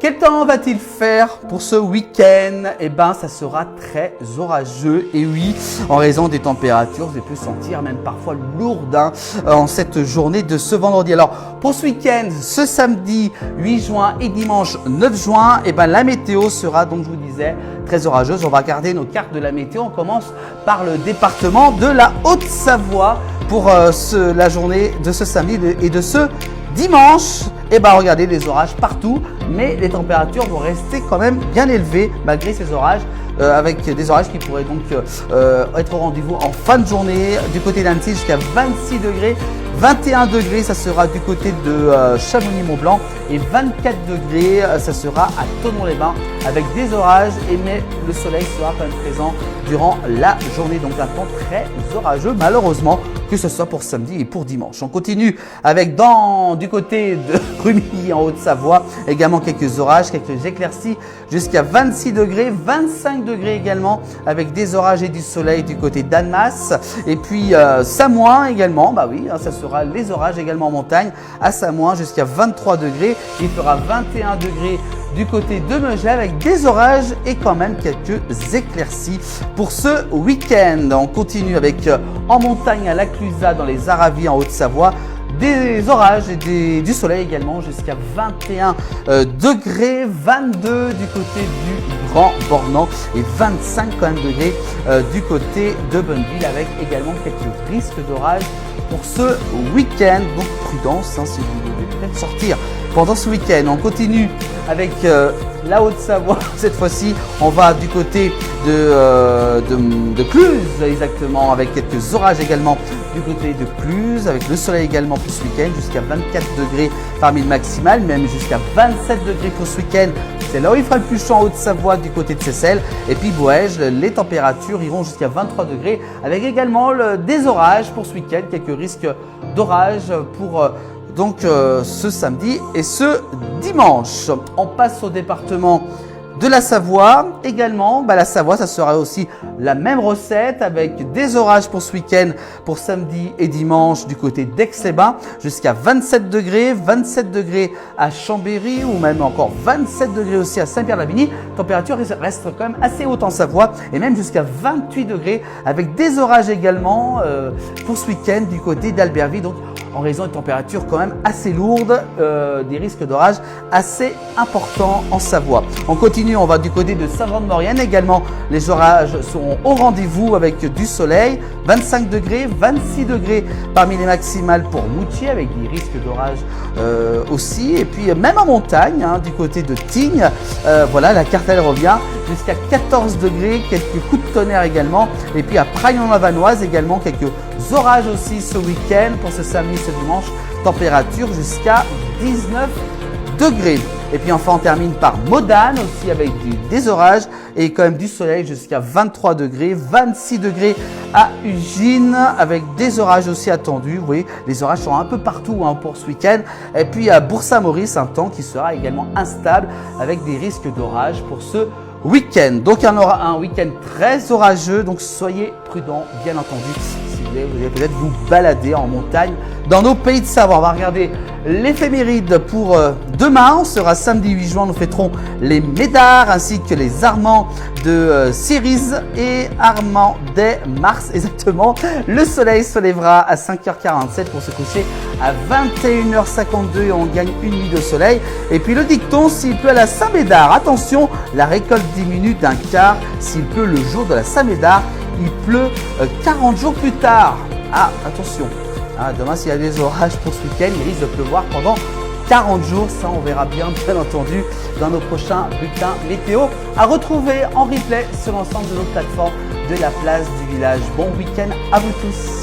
Quel temps va-t-il faire pour ce week-end? Eh ben, ça sera très orageux. Et oui, en raison des températures, vous pouvez sentir même parfois lourdes en cette journée de ce vendredi. Alors, pour ce week-end, ce samedi 8 juin et dimanche 9 juin, eh ben, la météo sera, donc je vous disais, très orageuse. On va regarder nos cartes de la météo. On commence par le département de la Haute-Savoie pour la journée de ce samedi et de ce dimanche. Et ben regardez les orages partout, mais les températures vont rester quand même bien élevées malgré ces orages, avec des orages qui pourraient donc être au rendez-vous en fin de journée. Du côté d'Annecy jusqu'à 26 degrés, 21 degrés ça sera du côté de Chamonix-Mont-Blanc et 24 degrés ça sera à Thonon-les-Bains avec des orages, mais le soleil sera quand même présent durant la journée, donc un temps très orageux malheureusement, que ce soit pour samedi et pour dimanche. On continue avec du côté de Rumilly en Haute-Savoie, également quelques orages, quelques éclaircies jusqu'à 26 degrés, 25 degrés également avec des orages et du soleil du côté d'Annemasse. Et puis Samoin également, bah oui, ça sera les orages également en montagne à Samoin jusqu'à 23 degrés. Il fera 21 degrés du côté de Megève avec des orages et quand même quelques éclaircies pour ce week-end. On continue avec en montagne à la Clusaz dans les Aravis en Haute-Savoie, des orages et du soleil également jusqu'à 21 degrés, 22 du côté du Grand Bornand et 25 quand même degrés du côté de Bonneville avec également quelques risques d'orage pour ce week-end. Donc prudence si vous devez peut-être sortir pendant ce week-end. On continue avec la Haute-Savoie. Cette fois-ci, on va du côté de Cluses exactement, avec quelques orages également du côté de Cluses, avec le soleil également pour ce week-end, jusqu'à 24 degrés parmi le maximal, même jusqu'à 27 degrés pour ce week-end. C'est là où il fera le plus chaud en Haute-Savoie du côté de Seyssel. Et puis Boëge, les températures iront jusqu'à 23 degrés, avec également des orages pour ce week-end, quelques risques d'orage pour ce samedi et ce dimanche. On passe au département de la Savoie également. La Savoie, ça sera aussi la même recette avec des orages pour ce week-end, pour samedi et dimanche du côté d'Aix-les-Bains, jusqu'à 27 degrés, 27 degrés à Chambéry ou même encore 27 degrés aussi à Saint-Pierre-de-Lavigny. Température reste quand même assez haute en Savoie et même jusqu'à 28 degrés avec des orages également pour ce week-end du côté d'Albertville. Donc en raison de températures quand même assez lourdes, des risques d'orage assez importants en Savoie. On continue, on va du côté de Saint-Jean-de-Maurienne également. Les orages seront au rendez-vous avec du soleil, 25 degrés, 26 degrés parmi les maximales pour Moutier avec des risques d'orage aussi. Et puis même en montagne, du côté de Tignes, voilà, la carte elle revient jusqu'à 14 degrés, quelques coups de tonnerre également. Et puis à Praillon-la-Vanoise également, quelques orages aussi ce week-end pour ce samedi, ce dimanche, température jusqu'à 19 degrés. Et puis enfin on termine par Modane aussi avec des orages et quand même du soleil jusqu'à 23 degrés, 26 degrés à Ugine avec des orages aussi attendus. Vous voyez, les orages sont un peu partout pour ce week-end. Et puis à Bourg-Saint-Maurice, un temps qui sera également instable avec des risques d'orage pour ce week-end. Donc il y aura un week-end très orageux, donc soyez prudents bien entendu si vous allez peut-être vous balader en montagne dans nos pays de Savoie. On va regarder l'éphéméride pour demain. On sera samedi 8 juin, nous fêterons les Médards ainsi que les Armands de Cerise et Armand des Mars exactement. Le soleil se lèvera à 5h47 pour se coucher à 21h52 et on gagne une nuit de soleil. Et puis le dicton, s'il pleut à la Saint-Médard, attention, la récolte diminue d'un quart. S'il pleut le jour de la Saint-Médard, il pleut 40 jours plus tard. Ah, attention. Demain, s'il y a des orages pour ce week-end, il risque de pleuvoir pendant 40 jours. Ça, on verra bien entendu dans nos prochains bulletins météo à retrouver en replay sur l'ensemble de nos plateformes de la place du village. Bon week-end à vous tous.